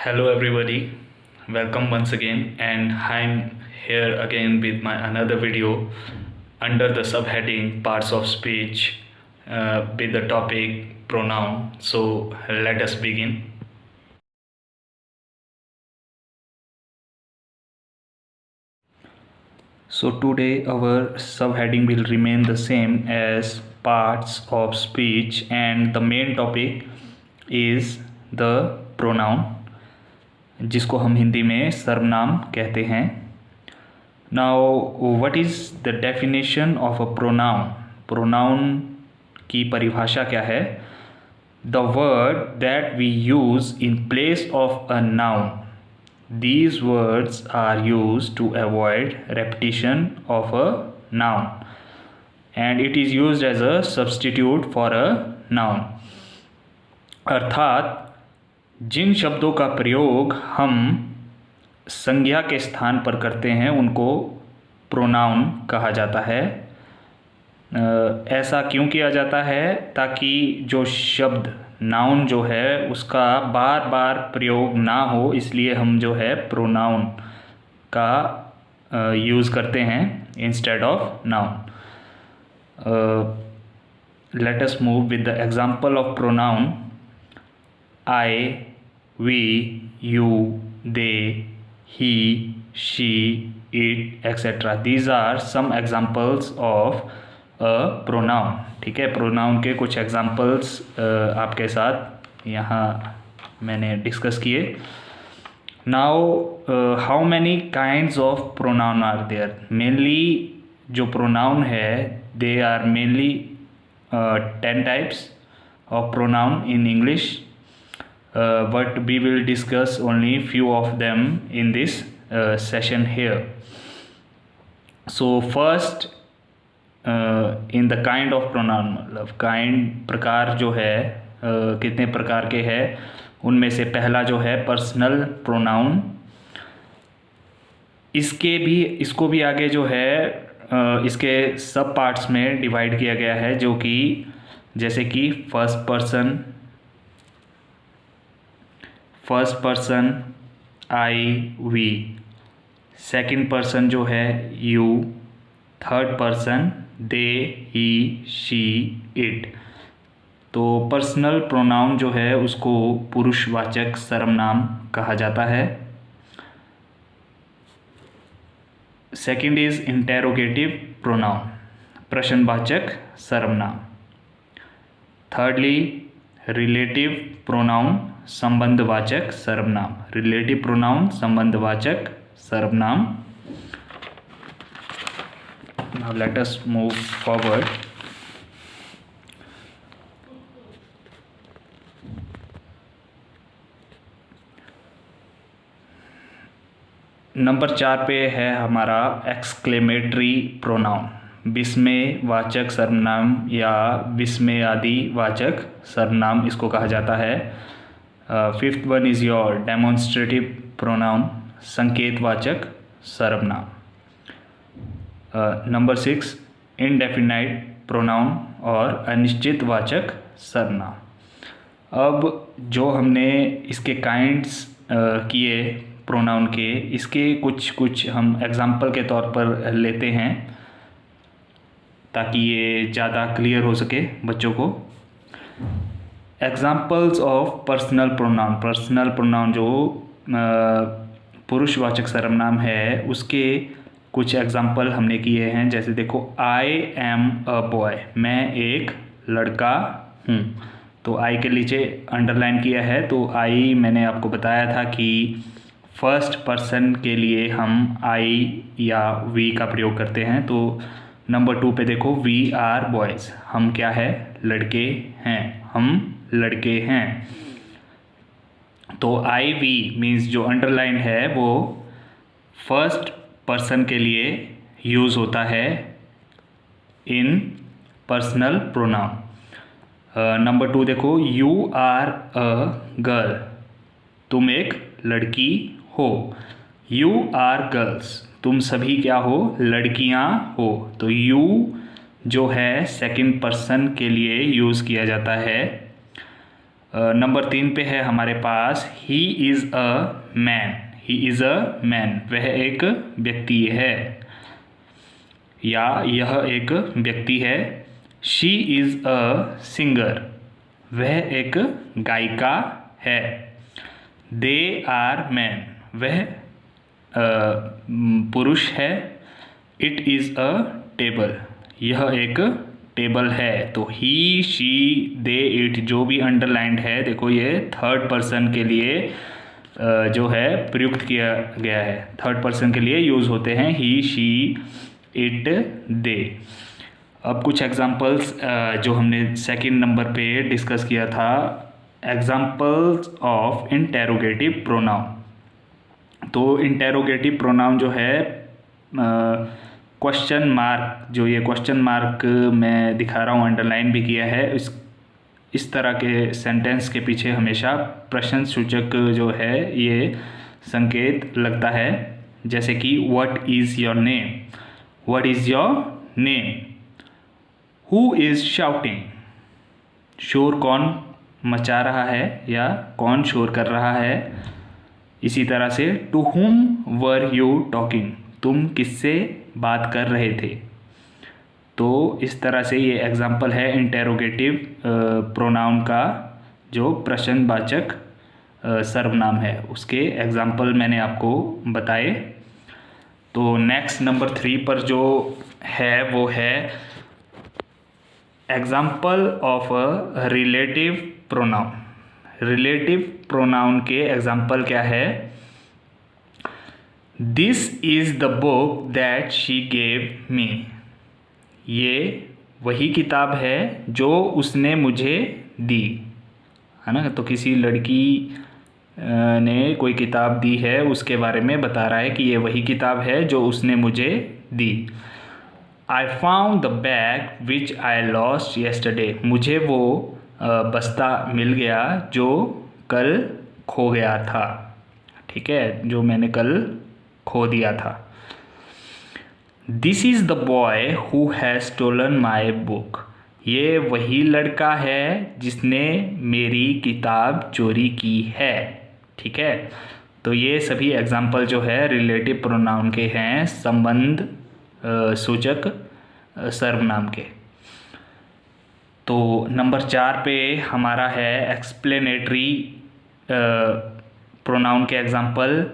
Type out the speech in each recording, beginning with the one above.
Hello everybody, welcome once again, and I'm here again with my another video under the subheading parts of speech with the topic pronoun. So let us begin. So today our subheading will remain the same as parts of speech, and the main topic is the pronoun, जिसको हम हिंदी में सर्वनाम कहते हैं. Now what is the definition of a pronoun. Pronoun की परिभाषा क्या है? The word that we use in place of a noun. These words are used to avoid repetition of a noun, and it is used as a substitute for a noun. अर्थात जिन शब्दों का प्रयोग हम संज्ञा के स्थान पर करते हैं उनको प्रोनाउन कहा जाता है. ऐसा क्यों किया जाता है? ताकि जो शब्द नाउन जो है उसका बार बार प्रयोग ना हो, इसलिए हम जो है प्रोनाउन का यूज़ करते हैं instead of noun. Let us move with the example of pronoun. I, we, you, they, he, she, it, etc. These are some examples of a pronoun. ठीक है, प्रोनाउन के कुछ एग्जाम्पल्स आपके साथ यहाँ मैंने डिस्कस किए. Now how many kinds of pronoun are there? Mainly जो प्रोनाउन है they are mainly 10 types of pronoun in English. But we will discuss only few of them in this session here. So first in the kind of pronoun, मतलब kind प्रकार जो है कितने प्रकार के हैं, उनमें से पहला जो है पर्सनल प्रोनाउन. इसको भी आगे जो है इसके सब पार्ट्स में डिवाइड किया गया है, जो कि जैसे कि first person I we, second person जो है you, third person they he she it. तो पर्सनल प्रोनाउन जो है उसको पुरुषवाचक सर्वनाम कहा जाता है. सेकंड इज इंटेरोगेटिव प्रोनाउन, प्रश्नवाचक सर्वनाम. थर्डली रिलेटिव प्रोनाउन, संबंधवाचक सर्वनाम. रिलेटिव प्रोनाउन, संबंधवाचक सर्वनाम. Now let us move forward. Number 4 पे है हमारा एक्सक्लेमेटरी प्रोनाउन, विस्मयवाचक सर्वनाम या विस्मयादि वाचक सर्वनाम इसको कहा जाता है. Fifth one is your demonstrative pronoun, संकेतवाचक सर्वनाम. नंबर 6 इनडेफिनाइट प्रोनाउन और अनिश्चितवाचक सर्वनाम. अब जो हमने इसके काइंड्स किए प्रोनाउन के, इसके कुछ हम एग्जाम्पल के तौर पर लेते हैं ताकि ये ज़्यादा क्लियर हो सके बच्चों को. Examples of personal pronoun. Personal pronoun जो पुरुषवाचक सर्वनाम है उसके कुछ एग्जाम्पल हमने किए हैं. जैसे देखो, आई एम अ बॉय, मैं एक लड़का हूँ. तो आई के नीचे अंडरलाइन किया है. तो आई मैंने आपको बताया था कि फर्स्ट पर्सन के लिए हम आई या वी का प्रयोग करते हैं. तो नंबर 2 पे देखो, वी आर बॉयज़, हम क्या है? लड़के हैं, हम लड़के हैं. तो आई वी मीन्स जो अंडरलाइन है वो फर्स्ट पर्सन के लिए यूज़ होता है इन पर्सनल प्रोनाउन. नंबर 2 देखो, यू आर अ गर्ल, तुम एक लड़की हो. यू आर गर्ल्स, तुम सभी क्या हो? लड़कियां हो. तो यू जो है सेकंड पर्सन के लिए यूज़ किया जाता है. नंबर 3 पे है हमारे पास he is a man. He is a man, वह एक व्यक्ति है या यह एक व्यक्ति है। शी इज़ अ सिंगर, वह एक गायिका है। दे आर मैन, वह पुरुष है। इट इज़ अ टेबल, यह एक टेबल है। तो ही शी दे इट जो भी अंडरलाइंड है, देखो ये थर्ड पर्सन के लिए जो है प्रयुक्त किया गया है, थर्ड पर्सन के लिए यूज़ होते हैं ही शी इट दे। अब कुछ एग्जांपल्स जो हमने सेकंड नंबर पे डिस्कस किया था, एग्जांपल्स ऑफ इंटेरोगेटिव प्रोनाउन। तो इंटेरोगेटिव प्रोनाउन जो है क्वेश्चन मार्क, जो ये क्वेश्चन मार्क मैं दिखा रहा हूँ, अंडरलाइन भी किया है, इस तरह के सेंटेंस के पीछे हमेशा प्रश्न सूचक जो है ये संकेत लगता है। जैसे कि what is your name, what is your name. Who is shouting, शोर कौन मचा रहा है या कौन शोर कर रहा है। इसी तरह से to whom were you talking, तुम किससे बात कर रहे थे। तो इस तरह से ये एग्जाम्पल है इंटेरोगेटिव प्रोनाउन का, जो प्रश्नवाचक सर्वनाम है, उसके एग्जाम्पल मैंने आपको बताए। तो नेक्स्ट नंबर 3 पर जो है वो है example of a relative pronoun. Relative pronoun के एग्जाम्पल क्या है। This is the book that she gave me, ये वही किताब है जो उसने मुझे दी, है ना। तो किसी लड़की ने कोई किताब दी है, उसके बारे में बता रहा है कि ये वही किताब है जो उसने मुझे दी। I found the bag which I lost yesterday, मुझे वो बस्ता मिल गया जो कल खो गया था, ठीक है, जो मैंने कल खो दिया था। This is the boy who has stolen my book, ये वही लड़का है जिसने मेरी किताब चोरी की है, ठीक है। तो ये सभी एग्जाम्पल जो है रिलेटिव प्रोनाउन के हैं, संबंध सूचक सर्वनाम के। तो नंबर 4 पे हमारा है एक्सप्लेनेटरी प्रोनाउन के example.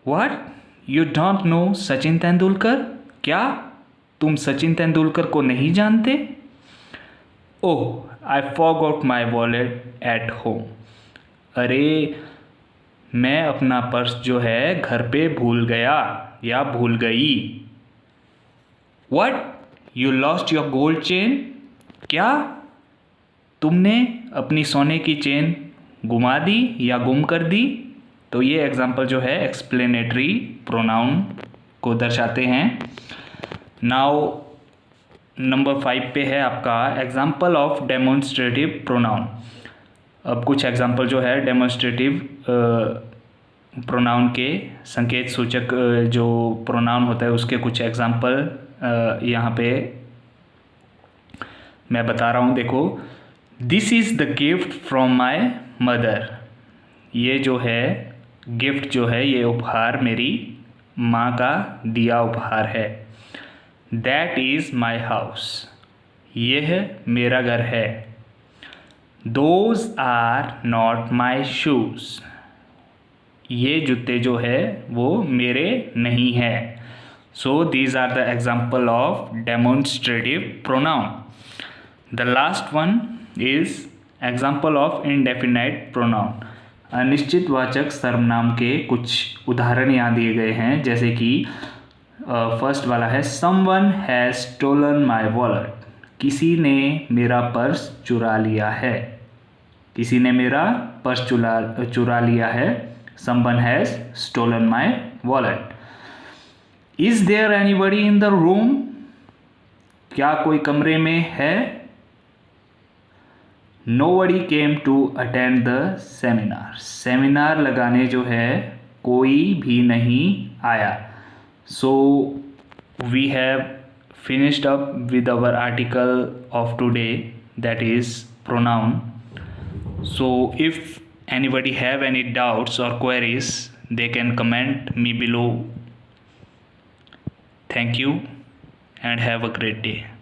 What you don't know Sachin Tendulkar, क्या तुम सचिन तेंदुलकर को नहीं जानते। Oh I forgot my wallet at home, अरे मैं अपना पर्स जो है घर पे भूल गया या भूल गई। What you lost your gold chain, क्या तुमने अपनी सोने की चेन गुमा दी या गुम कर दी। तो ये एग्जाम्पल जो है एक्सप्लेनेटरी प्रोनाउन को दर्शाते हैं। नाउ नंबर 5 पे है आपका एग्जाम्पल ऑफ डेमोन्स्ट्रेटिव प्रोनाउन। अब कुछ एग्जाम्पल जो है डेमोन्स्ट्रेटिव प्रोनाउन के, संकेत सूचक जो प्रोनाउन होता है उसके कुछ एग्जाम्पल यहाँ पे मैं बता रहा हूँ। देखो, this is the gift from my mother, ये जो है गिफ्ट जो है ये उपहार मेरी माँ का दिया उपहार है। दैट इज़ माई हाउस, यह मेरा घर है। Those are not my shoes, ये जूते जो है वो मेरे नहीं है। So these are the example of demonstrative pronoun. The last one is example of indefinite pronoun. अनिश्चित वाचक सर्वनाम के कुछ उदाहरण यहाँ दिए गए हैं, जैसे कि फर्स्ट वाला है someone has stolen my wallet, किसी ने मेरा पर्स चुरा लिया है। किसी ने मेरा पर्स चुरा लिया है। Someone has stolen my wallet. Is there anybody in the room, क्या कोई कमरे में है। Nobody came to attend the seminar, seminar लगाने जो है कोई भी नहीं आया। सो we have finished up with our article of today, that is pronoun. So if anybody have any doubts or queries, they can comment me below. Thank you and have a great day.